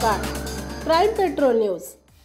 सकाळ crime petrol news.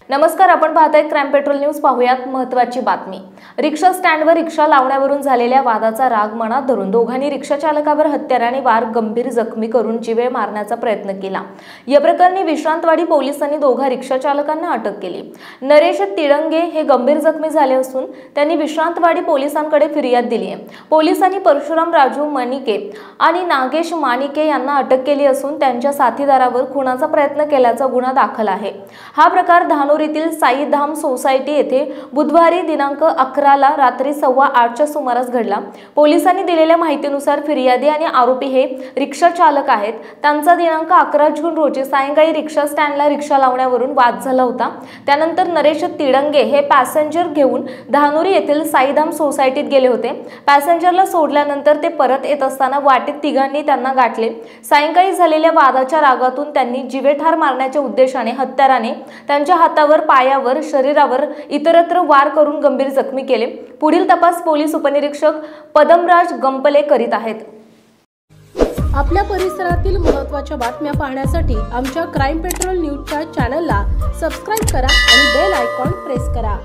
नमस्कार, आपण पाहताय क्राईम पेट्रोल न्यूज। पाहूयात महत्त्वाची बातमी। रिक्षा स्टँडवर रिक्षा लावण्यावरून झालेल्या वादाचा राग मनात धरून दोघांनी रिक्षा चालकावर हत्याराने वार गंभीर जखमी करून जीवे मारण्याचा प्रयत्न केला। या प्रकरणी विश्रांतवाडी पोलिसांनी दोघा रिक्षा चालकांना अटक केली। नरेश तिडंगे हे गंभीर जखमी झाले असून त्यांनी विश्रांतवाडी पोलिसांकडे फिर्याद दिली आहे। पोलिसांनी परशुराम राजू मणिके आणि नागेश माणिके यांना अटक केली असून त्यांच्या साथीदारावर खुनाचा प्रयत्न केल्याचा गुन्हा दाखल आहे। हा प्रकार धानोरीतील साईधाम सोसायटी येथे बुधवारी दिनांक 11 ला रात्री 8:15च्या सुमारास घडला। पोलिसांनी दिलेल्या माहितीनुसार फिर्यादी आणि आरोपी हे रिक्षा चालक आहेत। त्यांचा दिनांक 11 जून रोजी सायंकाळी रिक्षा स्टँडला रिक्षा लावण्यावरून वाद झाला होता। त्यानंतर नरेश तिडंगे हे पॅसेंजर घेऊन धानोरी येथील साईधाम सोसायटीत गेले होते। पॅसेंजरला सोडल्यानंतर ते परत येत असताना वाटेत तिघांनी त्यांना गाठले। सायंकाळी झालेल्या वादाच्या रागातून त्यांनी जीवेठार मारण्याच्या उद्देशाने हत्याराने त्यांच्या हातावर, पायावर, शरीरावर इतरत्र वार करून गंभीर जखमी केले। पुढील तपास पोलीस उपनिरीक्षक पदमराज गंपले करीत आहेत। आपल्या परिसरातील महत्त्वाच्या बातम्या पाहण्यासाठी आमच्या क्राईम पेट्रोल न्यूजच्या चॅनलला सबस्क्राइब करा आणि बेल आयकॉन प्रेस करा।